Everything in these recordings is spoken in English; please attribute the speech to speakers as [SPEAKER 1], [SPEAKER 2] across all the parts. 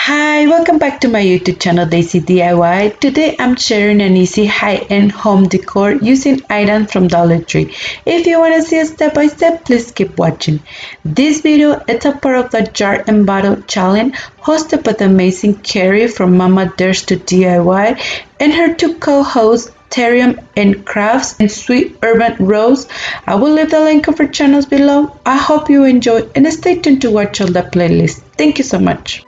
[SPEAKER 1] Hi, welcome back to my YouTube channel Daysi DIY. Today I'm sharing an easy high-end home decor using items from Dollar Tree. If you want to see a step-by-step, please keep watching. This video is a part of the jar and bottle challenge hosted by the amazing Carrie from Mama Dares to DIY and her two co-hosts Terrarium and Crafts and Sweet Urban Rose. I will leave the link of her channels below. I hope you enjoy and stay tuned to watch all the playlists. Thank you so much.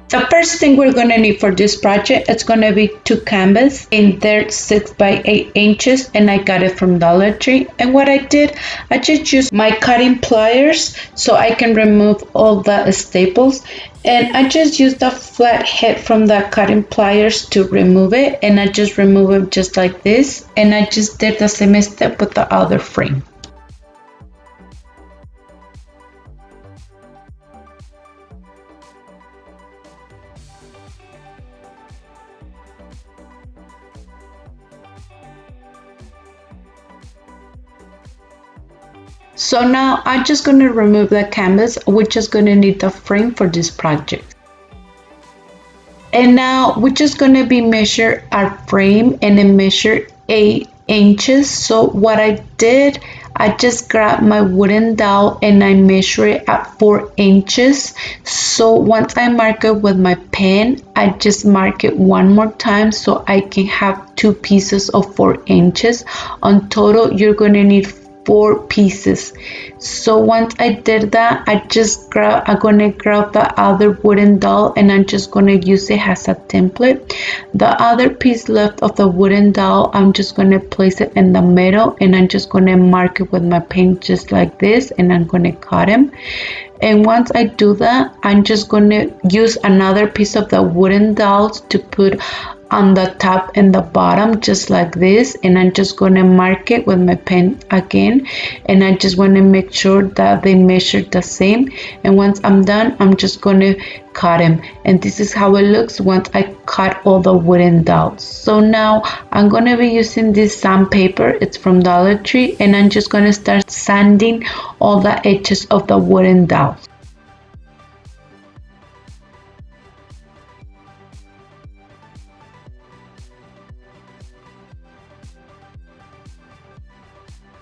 [SPEAKER 1] The first thing we're going to need for this project is going to be two canvas and they're 6 by 8 inches and I got it from Dollar Tree. And what I did, I just used my cutting pliers so I can remove all the staples, and I just used the flat head from the cutting pliers to remove it, and I just remove it just like this, and I just did the same step with the other frame. So now I'm just going to remove the canvas. We're just going to need the frame for this project. And now we're just going to be measure our frame and then measure 8 inches. So what I did, I just grabbed my wooden dowel and I measure it at 4 inches. So once I mark it with my pen, I just mark it one more time so I can have 2 pieces of 4 inches. On total, you're going to need 4 pieces. So once I did that, I'm gonna grab the other wooden dowel and I'm just gonna use it as a template. The other piece left of the wooden dowel, I'm just gonna place it in the middle and I'm just gonna mark it with my pen just like this, and I'm gonna cut him. And once I do that, I'm just gonna use another piece of the wooden dowels to put on the top and the bottom just like this, and I'm just going to mark it with my pen again, and I just want to make sure that they measure the same. And once I'm done, I'm just going to cut them, and this is how it looks once I cut all the wooden dowels. So now I'm going to be using this sandpaper. It's from Dollar Tree, and I'm just going to start sanding all the edges of the wooden dowels.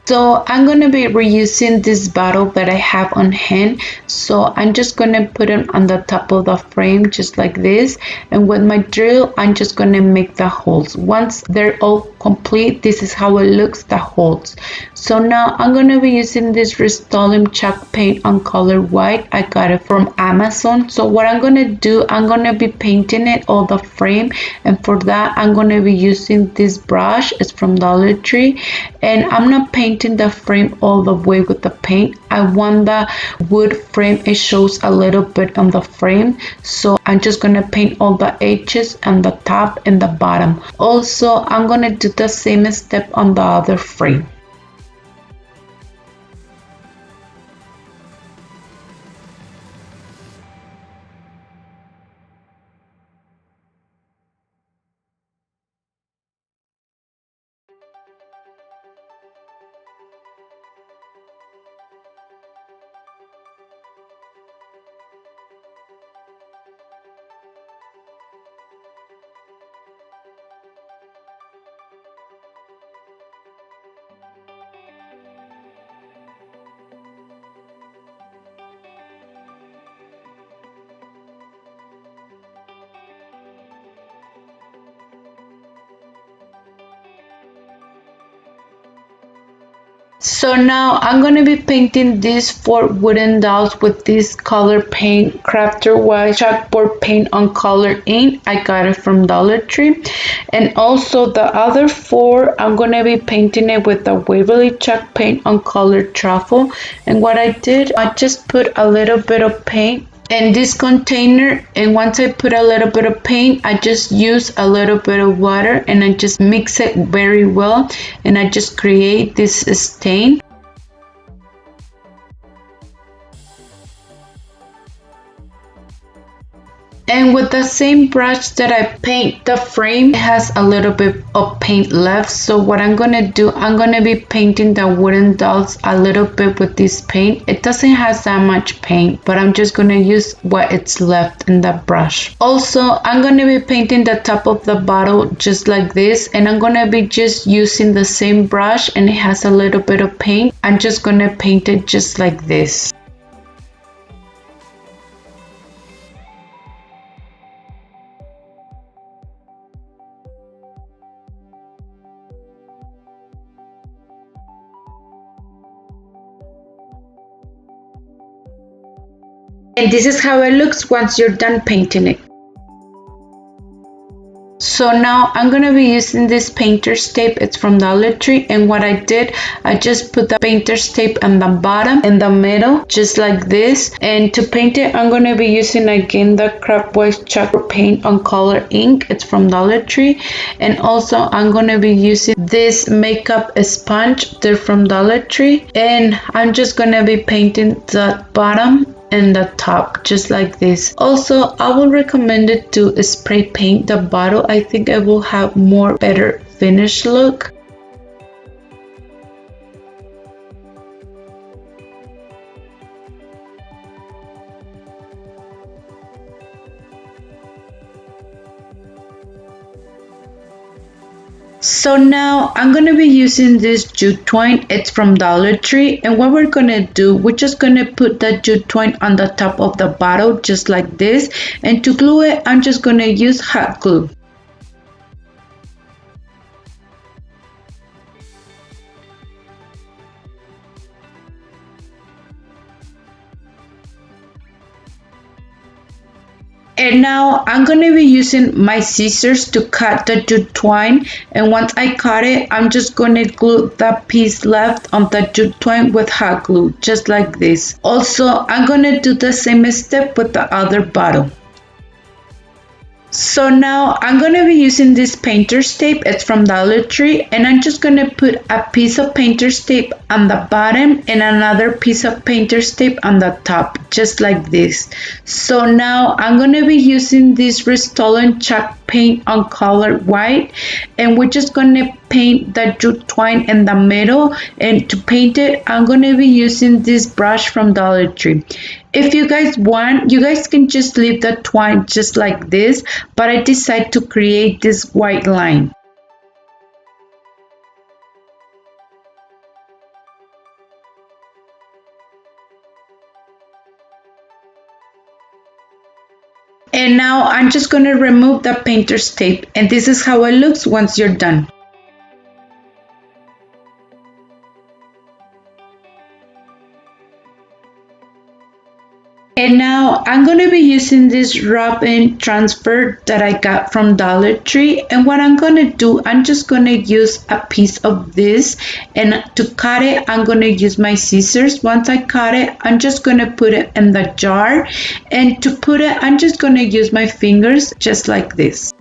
[SPEAKER 1] So I'm going to be reusing this bottle that I have on hand. So I'm just going to put it on the top of the frame just like this. And with my drill, I'm just going to make the holes. Once they're all complete, this is how it looks, the holes. So now I'm going to be using this Rust-Oleum chalk paint on color white. I got it from Amazon. So what I'm going to do, I'm going to be painting it all the frame. And for that, I'm going to be using this brush. It's from Dollar Tree. And I'm not painting the frame all the way with the paint. I want the wood frame, it shows a little bit on the frame, so I'm just gonna paint all the edges and the top and the bottom. Also, I'm gonna do the same step on the other frame. So now I'm going to be painting these 4 wooden dolls with this color paint, Crafter White Chackboard paint on color ink. I got it from Dollar Tree. And also the other 4, I'm going to be painting it with the Waverly chalk paint on color Truffle. And what I did, I just put a little bit of paint in this container, and once I put a little bit of paint, I just use a little bit of water and I just mix it very well, and I just create this stain. And with the same brush that I paint the frame, it has a little bit of paint left. So what I'm gonna do, I'm gonna be painting the wooden dolls a little bit with this paint. It doesn't have that much paint, but I'm just gonna use what it's left in the brush. Also, I'm gonna be painting the top of the bottle just like this, and I'm gonna be just using the same brush, and it has a little bit of paint. I'm just gonna paint it just like this. And this is how it looks once you're done painting it. So now I'm going to be using this painter's tape. It's from Dollar Tree, and what I did, I just put the painter's tape on the bottom, in the middle, just like this. And to paint it, I'm going to be using again the Chackboard Chackboard paint on color ink. It's from Dollar Tree. And also I'm going to be using this makeup sponge. They're from Dollar Tree, and I'm just going to be painting the bottom and the top just like this. Also, I will recommend it to spray paint the bottle. I think it will have more better finish look. So now I'm going to be using this jute twine. It's from Dollar Tree, and what we're going to do, we're just going to put the jute twine on the top of the bottle just like this, and to glue it, I'm just going to use hot glue. And now I'm going to be using my scissors to cut the jute twine, and once I cut it, I'm just going to glue the piece left on the jute twine with hot glue, just like this. Also, I'm going to do the same step with the other bottle. So now I'm going to be using this painter's tape. It's from Dollar Tree, and I'm just going to put a piece of painter's tape on the bottom and another piece of painter's tape on the top, just like this. So now I'm going to be using this Rust-Oleum chalk paint on color white, and we're just going to paint the jute twine in the middle. And to paint it, I'm going to be using this brush from Dollar Tree. If you guys want, you guys can just leave the twine just like this, but I decided to create this white line. And now I'm just going to remove the painter's tape, and this is how it looks once you're done. And now I'm going to be using this rub-in transfer that I got from Dollar Tree. And what I'm going to do, I'm just going to use a piece of this, and to cut it, I'm going to use my scissors. Once I cut it, I'm just going to put it in the jar. And to put it, I'm just going to use my fingers just like this.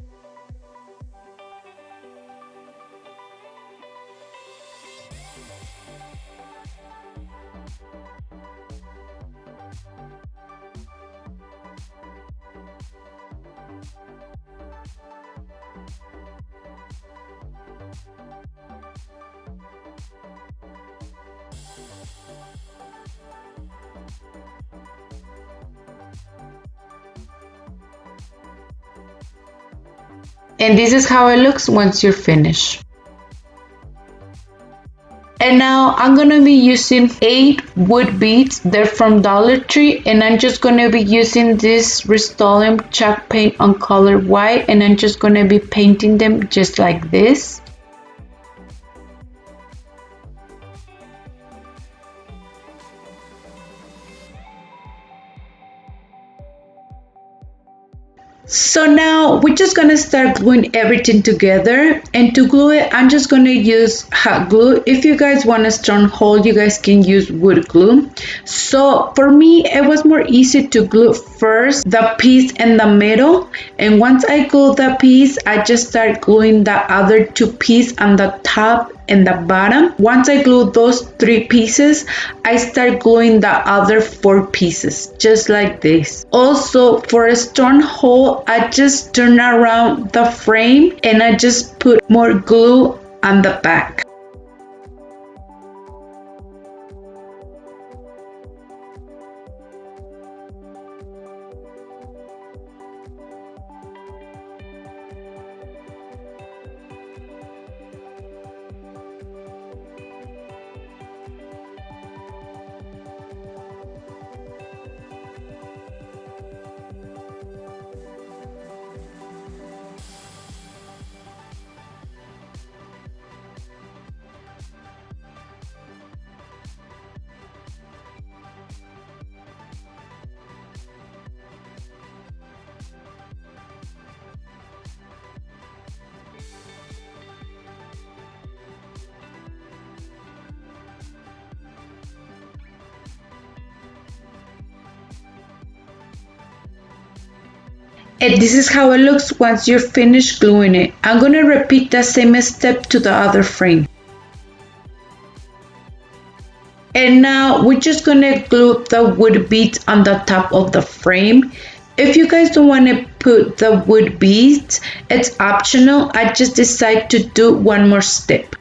[SPEAKER 1] And this is how it looks once you're finished. And now I'm going to be using 8 wood beads. They're from Dollar Tree, and I'm just going to be using this Rust-Oleum chalk paint on color white, and I'm just going to be painting them just like this. So now we're just going to start gluing everything together, and to glue it, I'm just going to use hot glue. If you guys want a strong hold, you guys can use wood glue. So for me, it was more easy to glue first the piece in the middle, and once I glue the piece, I just start gluing the other 2 pieces on the top in the bottom. Once I glue those 3 pieces, I start gluing the other 4 pieces, just like this. Also, for a storm hole, I just turn around the frame and I just put more glue on the back. And this is how it looks once you're finished gluing it. I'm going to repeat the same step to the other frame. And now we're just going to glue the wood beads on the top of the frame. If you guys don't want to put the wood beads, it's optional. I just decided to do one more step.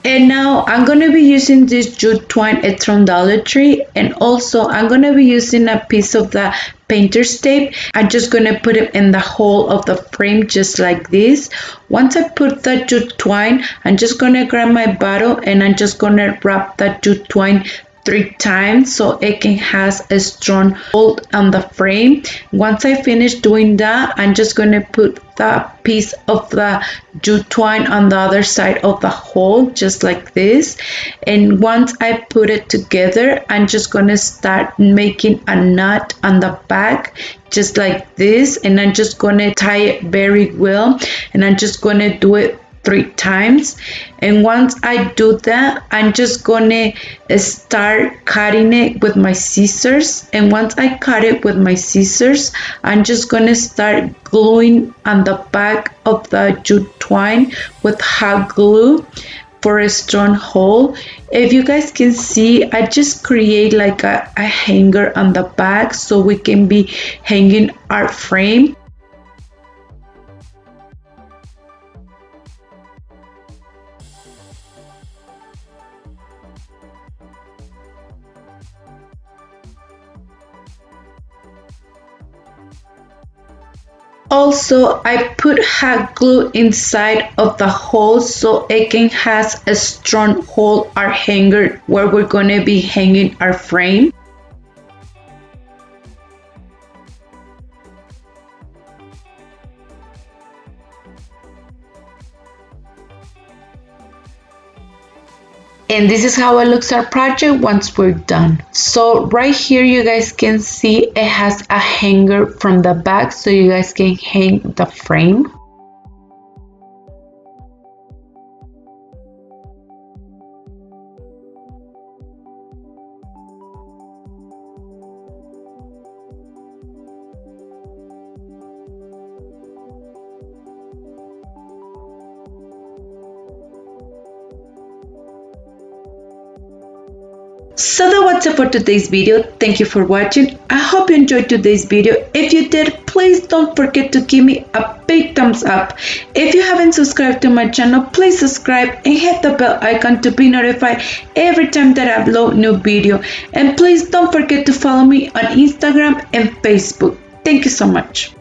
[SPEAKER 1] And now I'm going to be using this jute twine, it's from Dollar Tree, and also I'm going to be using a piece of the painter's tape. I'm just going to put it in the hole of the frame just like this. Once I put the jute twine, I'm just going to grab my bottle and I'm just going to wrap that jute twine 3 times so it can has a strong hold on the frame. Once I finish doing that, I'm just going to put that piece of the jute twine on the other side of the hole just like this. And once I put it together, I'm just going to start making a knot on the back just like this, and I'm just going to tie it very well, and I'm just going to do it 3 times. And once I do that, I'm just gonna start cutting it with my scissors. And once I cut it with my scissors, I'm just gonna start gluing on the back of the jute twine with hot glue for a strong hole. If you guys can see, I just create like a hanger on the back so we can be hanging our frame. Also, I put hot glue inside of the hole so it can has a strong hole or hanger where we're going to be hanging our frame. And this is how it looks our project once we're done. So right here you guys can see it has a hanger from the back so you guys can hang the frame. So that was it for today's video. Thank you for watching. I hope you enjoyed today's video. If you did, please don't forget to give me a big thumbs up. If you haven't subscribed to my channel, please subscribe and hit the bell icon to be notified every time that I upload new video. And please don't forget to follow me on Instagram and Facebook. Thank you so much.